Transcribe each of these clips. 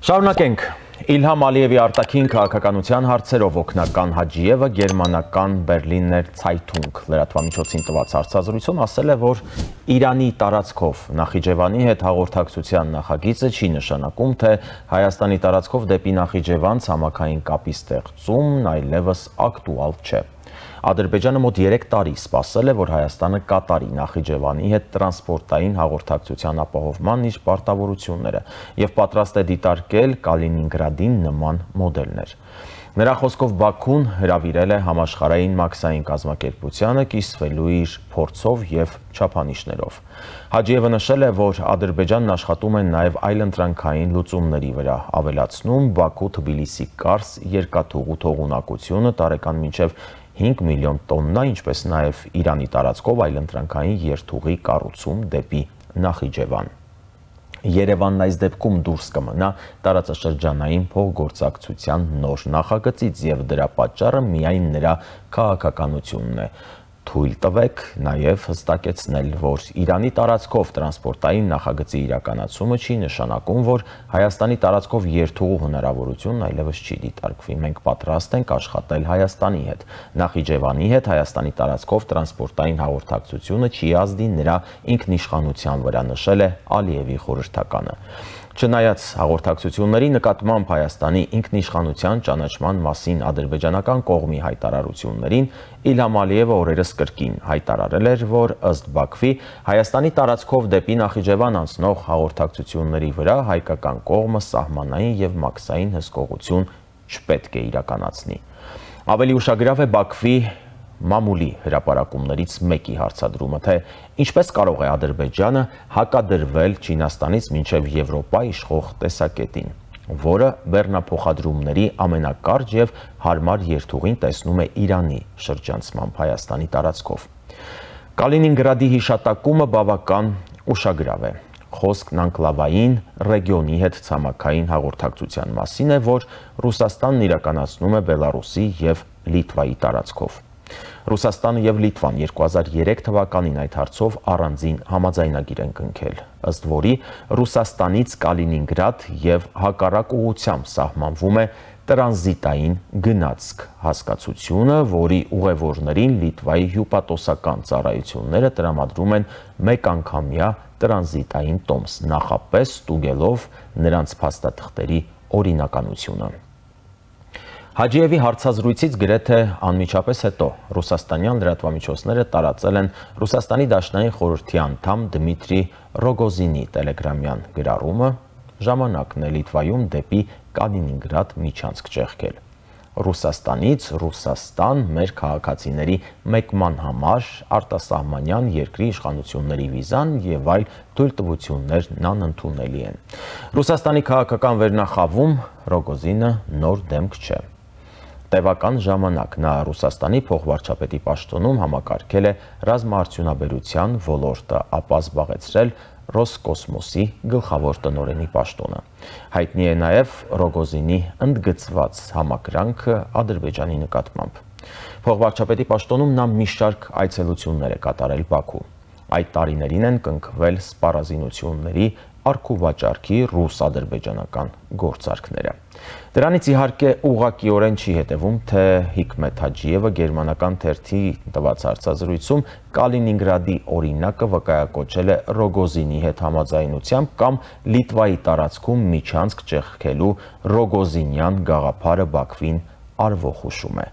Շարունակենք Իլհամ Ալիևի արտաքին քաղաքականության հարցերով օգնական Հաջիևը գերմանական Բերլիներ Ցայթունգ լրատվամիջոցին տված հարցազրույցում ասել է, որ Իրանի տարածքով Նախիջևանի հետ հաղորդակցության նախագիծը չի նշանակում, թե Հայաստանի տարածքով դեպի Նախիջևան ցամաքային կապի ստեղծումն այլևս ակտուալ չէ։ Ադրբեջանը մոտ 3 տարի սպասել է, որ Հայաստանը կատարի Նախիջևանի հետ տրանսպորտային հաղորդակցության ապահովման իր պարտավորությունները եւ պատրաստ է դիտարկել Կալինինգրադին նման մոդելներ։ Նրա խոսքով Բաքուն հրավիրել է համաշխարհային մաքսային կազմակերպությանը կիսվելու իր փորձով եւ չափանիշներով։ Հաջիևը նշել է, որ Ադրբեջանն աշխատում է նաեւ այլընտրանքային լուծումների վրա, ավելացնում Բաքու-Թբիլիսի Կարս երկաթուղու թողունակությունը տարեկան մինչեւ 5 միլիոն տոննա, ինչպես նաև Իրանի տարածքով այլընտրանքային երթուղի կառուցում դեպի Նախիջևան։ Երևանն այս դեպքում դուրս կմնա տարածաշրջանային փոխգործակցության նոր նախագծից եւ դրա պատճառը միայն նրա քաղաքականությունն է։ Թույլ տվեք նաև հստակեցնել, որ Իրանի տարածքով տրանսպորտային նախագծի իրականացումը չի նշանակում, որ Հայաստանի տարածքով երթուղու հնարավորությունն այլևս չի դիտարկվի։ Մենք պատրաստ ենք աշխատել Հայաստանի հետ։ Նախիջևանի հետ Հայաստանի տարածքով տրանսպորտային հաղորդակցությունը չի ազդի նրա ինքնիշխանության վրա, նշել է Ալիևի խորհրդականը։ Չնայած հաղորդակցությունների նկատմամբ Հայաստանի ինքնիշխանության ճանաչման մասին ադրբեջանական կողմի հայտարարություններին, Իլհամ Ալիևը օրերս կրկին հայտարարել էր, որ ըստ Բաքվի Հայաստանի տարածքով դեպի Նախիջևան անցնող հաղորդակցությունների վրա հայկական կողմը սահմանային եւ մաքսային հսկողություն չպետք է իրականացնի։ Ավելի ուշագրավ է Բաքվի մամուլի հրապարակումներից մեկի հարցադրումը, թե ինչպես կարող է Ադրբեջանը հակադրվել Չինաստանից մինչև Եվրոպա իշխող տեսակետին, որը բեռնափոխադրումների ամենակարճ եւ հարմար երթուղին տեսնում է Իրանի շրջանցմամբ Հայաստանի տարածքով։ Կալինինգրադի հիշատակումը բավական ուշագրավ է։ Խոսքն անկլավային ռեգիոնի հետ ցամաքային հաղորդակցության մասին է, որ Ռուսաստանն իրականացնում է Բելարուսի եւ Լիտվայի տարածքով։ Ռուսաստանը եւ Լիտվան 2003 թվականին այդ հարցով առանձին համաձայնագիր են կնքել, ըստ որի Ռուսաստանից Կալինինգրադ եւ հակառակ ուղղությամբ սահմանվում է տրանզիտային գնացք հասկացությունը, որի ուղևորներին Լիտվայի հյուպատոսական ծառայությունները տրամադրում են մեկ անգամյա տրանզիտային տոմս, նախապես ստուգելով նրանց փաստաթղթերի օրինականությունը։ Հաջիևի հարցազրույցից գրեթե անմիջապես հետո ռուսաստանյան լրատվամիջոցները տարածել են Ռուսաստանի Դաշնային խորհրդի անդամ Դմիտրի Ռոգոզինի տելեգրամյան գրառումը, ժամանակն է Լիտվայում դեպի Կալինինգրադ միջանցք ճեղքել։ Ռուսաստանից Ռուսաստան մեր քաղաքացիների մեկման համար արտասահմանյան երկրի իշխանությունների վիզան եւ այլ թույլտվություններն անընդունելի են։ Ռուսաստանի քաղաքական վերնախավում Ռոգոզինը նոր դեմք չէ։ Տևական ժամանակ նա Ռուսաստանի փոխվարչապետի պաշտոնում համակարգել է ռազմաարդյունաբերության ոլորտը, ապա զբաղեցրել Ռոսկոսմոսի գլխավոր տնօրենի պաշտոնը։ Հայտնի է նաև Ռոգոզինի ընդգծված համակրանքը Ադրբեջանի նկատմամբ։ Փոխվարչապետի պաշտոնում նա մի շարք այցելություններ է կատարել Բաքու։ Այդ տարիներին են կնքվել սպառազինությունների արքուվաճառքի ռուս-ադրբեջանական գործարքները։ Դրանից իհարկե ուղղակիորեն չի հետևում, թե Հիկմեթ Հաջիևը գերմանական թերթի տված հարցազրույցում Կալինինգրադի օրինակը վկայակոչել է Ռոգոզինի հետ համաձայնությամբ կամ Լիտվայի տարածքում միջանցք ճեղքելու Ռոգոզինյան գաղափարը Բաքվին արվոխուշում է,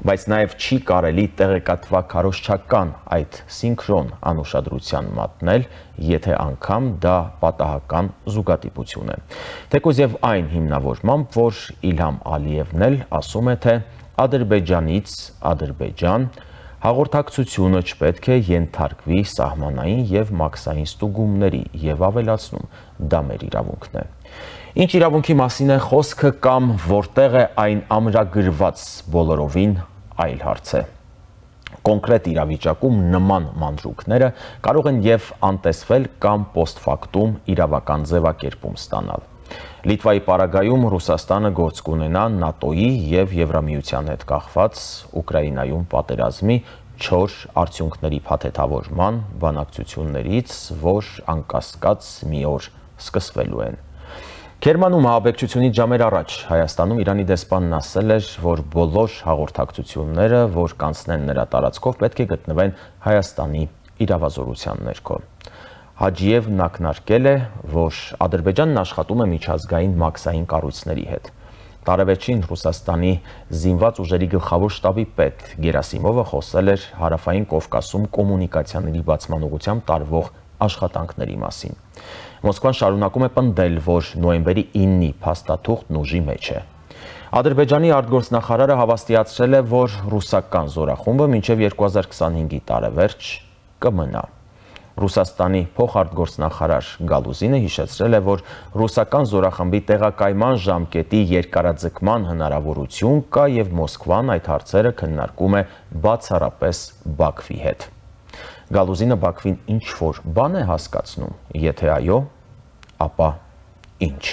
բայց նաև չի կարելի տեղեկատվաքարոզչական այդ սինքրոն անուշադրության մատնել, եթե անգամ դա պատահական զուգատիպություն է։ Թեկուզ եւ այն հիմնավորմամբ, որ Իլհամ Ալիևն էլ ասում է, թե Ադրբեջանից Ադրբեջան հաղորդակցությունը չպետք է ենթարկվի սահմանային եւ մաքսային ստուգումների եւ ավելացնում, դա մեր իրավունքն է։ Ինչ իրավունքի մասին է խոսքը կամ որտեղ է այն ամրագրված բոլորովին այլ հարց է։ Կոնկրետ իրավիճակում նման մանրուքները կարող են եւ անտեսվել կամ պոստֆակտում իրավական ձևակերպում ստանալ։ Լիտվայի պարագայում Ռուսաստանը գործ կունենա ՆԱՏՕ-ի եւ Եվրամիության հետ կախված Ուկրաինայում պատերազմի 4 արդյունքների փաթեթավորման բանակցություններից, որ անկասկած մի օր սկսվելու են։ Քերմանում հաղորդակցությունից ժամեր առաջ Հայաստանում Իրանի դեսպանն ասել էր, որ բոլոր հաղորդակցությունները, որ կանցնեն նրա տարածքով, պետք է գտնվեն Հայաստանի իրավազորության ներքո։ Հաջիևն ակնարկել է, որ Ադրբեջանն աշխատում է միջազգային մաքսային կառույցների հետ։ Տարեվերջին Ռուսաստանի զինված ուժերի գլխավոր շտաբի պետ Գերասիմովը խոսել էր Հարավային Կովկասում կոմունիկացիաների բացման ուղղությամբ տարվող աշխատանքների մասին։ Մոսկվան շարունակում է պնդել, որ նոյեմբերի 9-ի փաստաթուղթն ուժի մեջ է։ Ադրբեջանի արտգործնախարարը հավաստիացրել է, որ ռուսական զորախումբը մինչև 2025-ի տարեվերջ կմնա։ Ռուսաստանի փոխարտգործնախարար Գալուզինը հիշեցրել է, որ ռուսական զորախմբի տեղակայման ժամկետի երկարաձգման հնարավորություն կա եւ Մոսկվան այդ հարցերը քննարկում է բացառապես Բաքվի հետ։ Գալուզինը Բաքվին ինչ-որ բան է հասկացնում, եթե այո, ապա ինչ։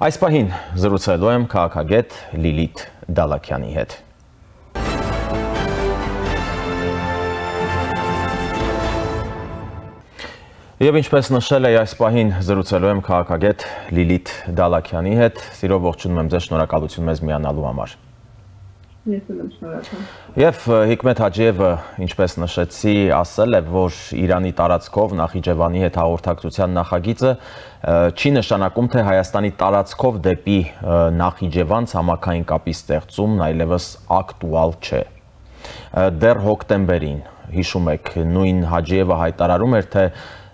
Այս պահին զրուցելու եմ քաղաքագետ Լիլիթ Դալաքյանի հետ։ Եվ ինչպես նշել էի, այս պահին զրուցելու եմ քաղաքագետ Լիլիթ Դալաքյանի հետ։ Սիրով ողջունում եմ ձեզ, շնորհակալություն մեզ միանալու համար։ Ես եմ շնորհակալ։ Եվ Հիկմետ Հաջիևը, ինչպես նշեցի, ասել է, որ Իրանի տարածքով Նախիջևանի հետ հաղորդակցության նախագիծը չի նշանակում, թե Հայաստանի տարածքով դեպի Նախիջևան ցամաքային կապի ստեղծումն այլևս ակտուալ չէ։ Դեռ հոկտեմբերին, հիշում եք, նույն Հաջիևը հայտարարում էր, թե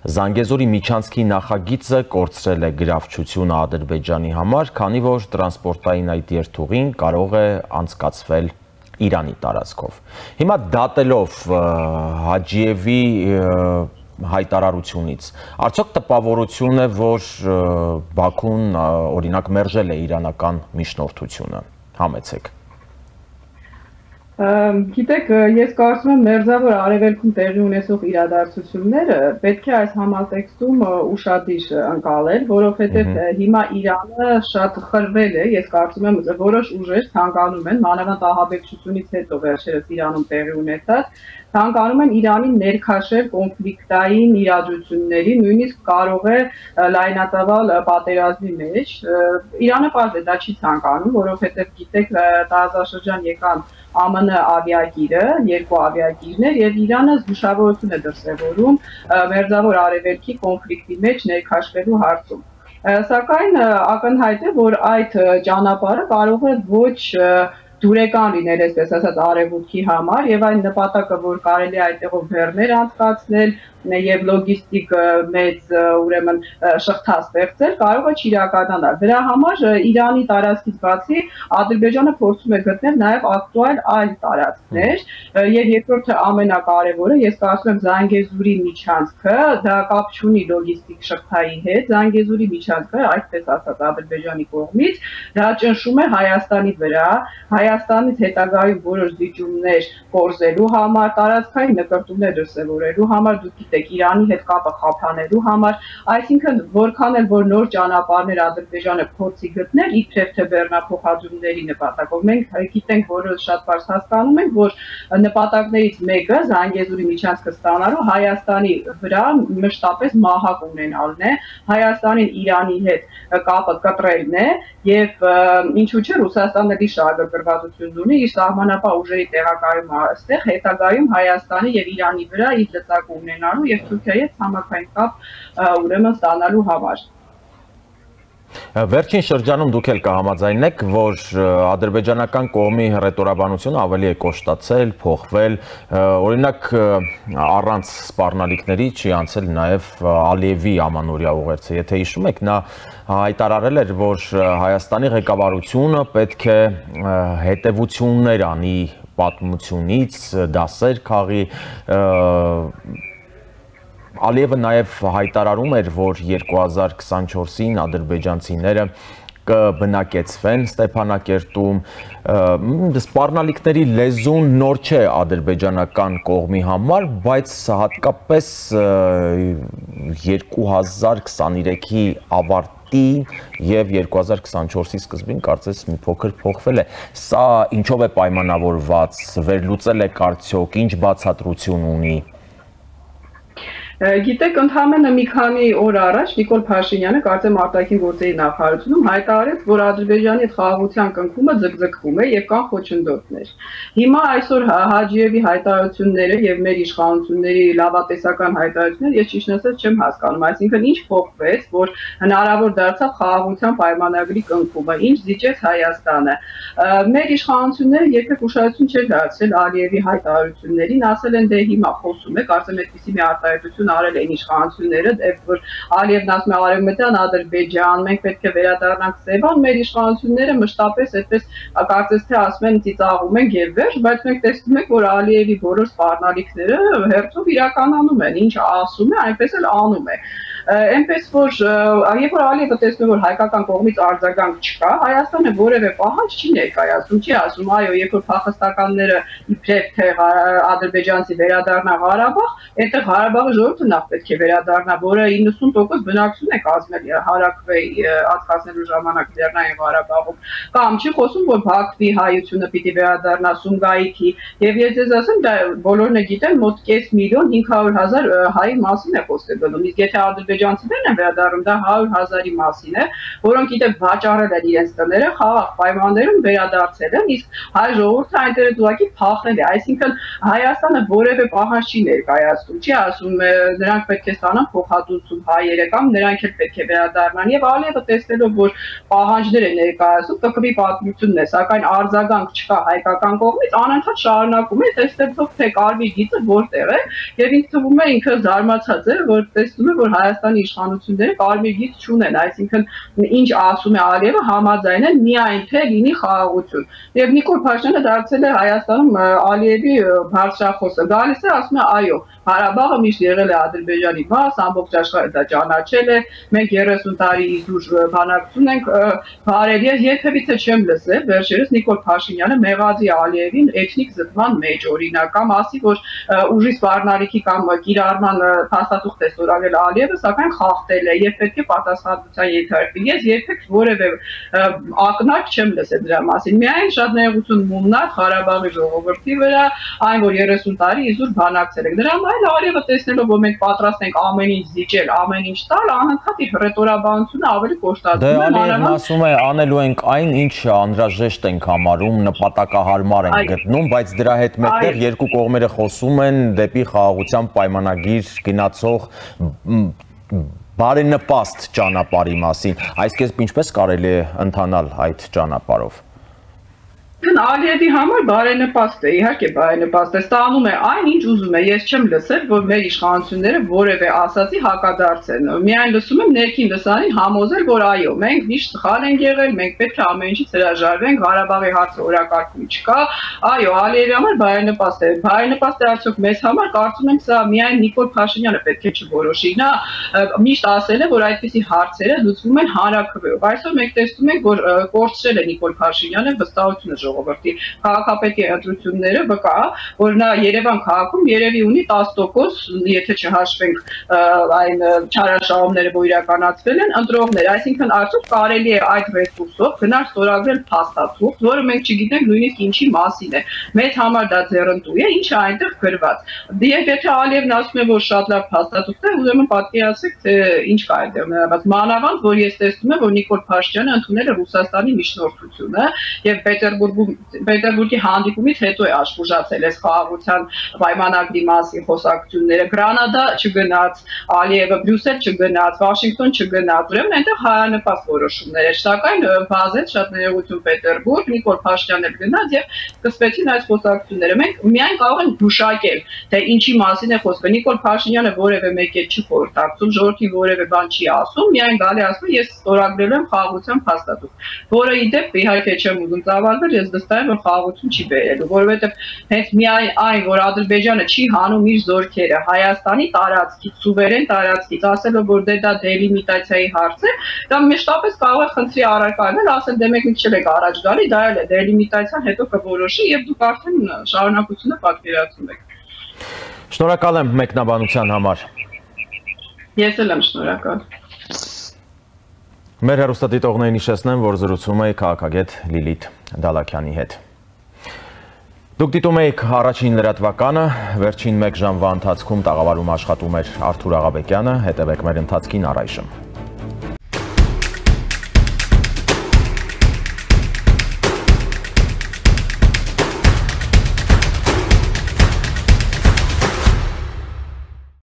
Զանգեզուրի միջանցքի նախագիծը կորցրել է գրավչությունը Ադրբեջանի համար, քանի որ տրանսպորտային այդ երթուղին կարող է անցկացվել Իրանի տարածքով։ Հիմա դատելով Հաջիևի հայտարարությունից, արդյոք տպավորություն է, որ Բաքուն օրինակ մերժել է իրանական միջնորդությունը, համեցեք։ Գիտեք, ես կարծում եմ մերձավոր արևելքում տեղի ունեցող իրադարձությունները պետք է այս համատեքստում ուշադիր ընկալել, որովհետև հիմա Իրանը շատ խրվել է, ես կարծում եմ որոշ ուժեր ցանկանում են, մանավանդ ահաբեկչությունից հետո վերջերս Իրանում տեղի ունեցած, ցանկանում են Իրանին ներքաշել կոնֆլիկտային իրադրությունների, նույնիսկ կարող է լայնածավալ պատերազմի մեջ։ Իրանը պարզ է դա չի ցանկանում, որովհետև գիտեք, տարածաշրջան եկան ԱՄՆ ավիագիրը, երկու ավիագիրներ եւ Իրանը զգուշավորություն է դրսևորում մերձավոր արևելքի կոնֆլիկտի մեջ ներքաշվելու հարցում։ Սակայն ակնհայտ է, որ այդ ճանապարհը կարող է ոչ դուրեկան լինել, այսպես ասած, արևմուտքի համար եւ այն նպատակը, որ կարելի է այդտեղով բեռներ անցկացնել եւ լոգիստիկ մեծ ուրեմն շղթա ստեղծել, կարող է չիրականանալ։ Դրա համար Իրանի տարածքից բացի Ադրբեջանը փորձում է գտնել նաեւ ակտուալ այլ տարածքներ եւ երկրորդը ամենակարևորը, ես կարծում եմ Զանգեզուրի միջանցքը, դա կապ չունի լոգիստիկ շղթայի հետ, Զանգեզուրի միջանցքը, այսպես ասած, Ադրբեջանի կողմից, դա ճնշում է Հայաստանի վրա, Հայաստանից հետագայում որոշ դիճումներ կորզելու համար, տարածքային նկարտումներ դրսևորելու համար, դուք գիտեք, Իրանի հետ կապը խափանելու համար, այսինքն որքան էլ որ նոր ճանապարհներ Ադրբեջանը փորձի գտնել, իբրև թե բեռնափոխադրումների նպատակով, մենք գիտենք, որ շատ բարձ հասկանում ենք, որ նպատակներից մեկը Զանգեզուրի միջանցքը ստանալու Հայաստանի վրա մշտապես մահակ ունենալն է, Հայաստանին Իրանի հետ կապը կտրելն է եւ ինչու՞ չէ Ռուսաստանն էլի շահագրգռվածություն ունի իր սահմանապահ ուժերի տեղակայումը այստեղ հետագայում Հայաստանի եւ Իրանի վրա իր լծակը ունենալու եւ Թուրքիայի հետ համակային կապ ուրեմն ստանալու համար։ Վերջին շրջանում դուք էլ կհամաձայնեք, որ ադրբեջանական կողմի հռետորաբանությունը ավելի է կոշտացել, փոխվել, օրինակ առանց սպառնալիքների չի անցել նաև Ալիևի ամանորյա ուղերձը, եթե հիշում եք, նա հայտարարել էր, որ Հայաստանի ղեկավարությունը պետք է հետևություններ անի պատմությունից, դասեր քաղի, Ալիևը նաև հայտարարում էր, որ 2024-ին ադրբեջանցիները կբնակեցվեն Ստեփանակերտում, սպառնալիքների լեզուն նոր չէ ադրբեջանական կողմի համար, բայց հատկապես 2023-ի ավարտի եւ 2024-ի սկզբին կարծես մի փոքր փոխվել է։ Սա ինչով է պայմանավորված, վերլուծել եք արդյոք, ինչ բացատրություն ունի։ Գիտեք, ընդհանրապես մի քանի օր առաջ Նիկոլ Փաշինյանը կարծեմ արտաքին գործերի նախարարությունում հայտարարեց, որ Ադրբեջանի հետ խաղաղության կնքումը ձգձգվում է եւ կան խոչընդոտներ։ Հիմա այսօր Հաջիևի հայտարարությունները եւ մեր իշխանությունների լավատեսական հայտարարությունները ես ճիշտ ասած չեմ հասկանում, այսինքն ինչ փոխվեց, որ հնարավոր դարձավ խաղաղության պայմանագրի կնքումը, ինչ զիջեց Հայաստանը։ Մեր իշխանությունները երբեք ուշադրություն չեն դարձրել Ալիևի հայտարարություններին, ասել են դե հիմա խոսում է, կարծեմ այդպիսի մի արտահայտություն արել են իշխանությունները, որ Ալիևն ասում է Արևմտյան Ադրբեջան, մենք պետք է վերադառնանք Սևան, մեր իշխանությունները մշտապես այդպես կարծես թե ասում են ծիծաղում են եւ վերջ, բայց մենք տեսնում ենք, որ Ալիևի բոլոր սպառնալիքները հերթով իրականանում են, ինչ ասում է, այնպես էլ անում է։ Այնպես որ երբ որ Ալիևը տեսնում որ հայկական կողմից արձագանք չկա, Հայաստանը որևէ պահանջ չի ներկայացնում, չի ասում, այո, երբ որ փախստականները իբրև թե ադրբեջանցի վերադառնա Ղարաբաղ, այնտեղ Ղարաբաղի ժողովուրդը նախ պետք է վերադառնա, որը 90% բնակչություն է կազմել Հարաքվեի անցկացնելու ժամանակ Լեռնային Ղարաբաղում, կամ չի խոսում, որ Բաքվի հայությունը պիտի վերադառնա Սումգայիթի, եւ ես ձեզ ասեմ, դա բոլորն է գիտեն, մոտ 5 միլիոն 500,000 հայի մասին է խոսքը գնում, իսկ եթե ադրբեջանցիներն են վերադառնում, դա 100,000-ի մասին է, որոնք գիտեք վաճառել են իրենց տները, խաղաղ պայմաններում վերադարձել են, իսկ հայ ժողովուրդը այնտեղից ուղղակի փախել է, այսինքն Հայաստանը որևէ պահանջ չի ներկայացնում, չի ասում նրանք պետք է ստանան փոխհատուցում հայերը կամ նրանք էլ պետք է վերադառնան եւ Ալիևը տեսնելով որ պահանջներ է ներկայացում, տկվի պատմությունն է, սակայն արձագանք չկա հայկական կողմից, անընդհատ շարունակում է տեսնելով թե կարմիր գիծը որտեղ է եւ ինձ թվում է ինքը զարմացած է, որ տեսնում է որ Հայաստանի իշխանությունները կարմիր գիծ չունեն, այսինքն ինչ ասում է Ալիևը համաձայն են միայն թե լինի խաղաղություն եւ Նիկոլ Փաշինյանը դարձել է Հայաստանում Ալիևի բարձրախոսը, գալիս է ասում է այո, Ղարաբաղը միշտ եղել է Ադրբեջանի մաս, ամբողջ աշխարհը դա ճանաչել է, մենք 30 տարի իզուր բանակցություն ենք վարել, ես երբևիցե չեմ լսել, վերջերս Նիկոլ Փաշինյանը մեղադրի Ալիևին էթնիկ զտման մեջ, օրինակ, կամ ասի, որ ուժի սպառնալիքի կամ կիրառման փաստաթուղթ է ստորագրել Ալիևը, սակայն խախտել է եւ պետք է պատասխանատվության ենթարկվի։ Ես երբեք որևէ ակնարկ չեմ լսել դրա մասին։ Միայն շատ նեղություն մուննար Ղարաբաղի ժողովրդի վրա, այն որ 30 տարի իզուր բանակցել եք։ Դրա համար Ալիևը տեսնելով որ մենք պատրաստ ենք ամեն ինչ զիջել, ամեն ինչ տալ, անընդհատ իր ռետորաբանությունը ավելի կոշտացնում է։ Դե Ալիևն ասում է անելու ենք այն, ինչ անհրաժեշտ ենք համարում, նպատակահարմար ենք գտնում, բայց դրա հետ մեկտեղ երկու կողմերը խոսում են դեպի խաղաղության պայմանագիր գնացող բարենպաստ ճանապարհի մասին։ Այսպես ինչպես կարելի է ընթանալ այդ ճանապարհով։ Ալիևի համար բարենպաստ է, իհարկե բարենպաստ է, ստանում է այն, ինչ ուզում է, ես չեմ լսել, որ մեր իշխանությունները որևէ ասացի հակադարձ են, միայն լսում եմ ներքին լսանին համոզել, որ այո, մենք միշտ սխալ ենք եղել, մենք պետք է ամեն ինչից հրաժարվենք, Ղարաբաղի հարցը օրակարգում չկա, այո, Ալիևի համար բարենպաստ է, բարենպաստ է արդյոք մեզ համար, կարծում եմ սա միայն Նիկոլ Փաշինյանը պետք է չորոշի, նա միշտ ասել է, որ այդպիսի հարցերը լուծվում են հանրաքվեով, այսօր մենք տեսնում ենք, որ կորցրել է Նիկոլ Փաշինյանը վստահությունը ժողովրդի քաղաքապետի ընտրությունները վկա, որ նա Երևան քաղաքում երևի ունի 10%, եթե չհաշվենք այն չարաշահումները, որ իրականացվել են, ընտրողներ, այսինքն արդյոք կարելի է այդ ռեսուրսով գնալ ստորագրել փաստաթուղթ, որը մենք չգիտենք նույնիսկ ինչի մասին է։ Մեզ համար դա ձեռնտու է, ինչ է այնտեղ գրված։ Եթե Ալիևն ասում է, որ շատ լավ փաստաթուղթ է, ուրեմն պատկերացրեք, թե ինչ կա այնտեղ ներառված։ Մանավանդ, որ ես տեսնում եմ, որ Նիկոլ Փաշինյանը ընդունել է Ռուսաստանի միջնորդությունը եւ Պետերբուրգի հանդիպումից հետո է աշխուժացել այս խաղաղության պայմանագրի մասին խոսակցությունները, Գրանադա չգնաց, Ալիևը Բրյուսել չգնաց, Վաշինգտոն չգնաց, ուրեմն այնտեղ հայանպաստ որոշումներ էր, սակայն վազեց շատ ներողություն Պետերբուրգ, Նիկոլ Փաշինյանը գնաց եւ սկսվեցին այս խոսակցությունները։ Մենք միայն կարող ենք գուշակել, թե ինչի մասին է խոսքը։ Նիկոլ Փաշինյանը որևէ մեկի չի խորհրդակցում, ժողովրդի որևէ բան չի ասում, միայն գալի ասում ես ստորագրել եմ խաղաղության փաստաթուղթ, որը ի դեպ իհարկե չեմ ուզում ծավալվել, ես վստահ եմ, որ խաղաղություն չի բերելու, որովհետև հենց միայն այն, որ Ադրբեջանը չի հանում իր զորքերը Հայաստանի տարածքից, սուվերեն տարածքից, ասելով, որ դա դելիմիտացիայի հարց է, դա մշտապես կարող է խնդրի առարկայել, ասել դե մենք ինչ չեք առաջ գալի, դա էլ է դելիմիտացիան հետո կորոշի եւ դուք արդեն շարունակությունը պատկերացնում եք։ Շնորհակալ եմ մեկնաբանության համար։ Ես էլ եմ շնորհակալ։ Մեր հեռուստադիտողներին հիշեցնեմ, որ զրուցում էի քաղաքագետ Լիլիթ Դալաքյանի հետ։ Դուք դիտում եք առաջին լրատվականը, վերջին 1 ժամվա ընթացքում տաղավարում աշխատում էր Արթուր Աղաբեկյանը, հետևեք մեր ընթացքին առայժմ։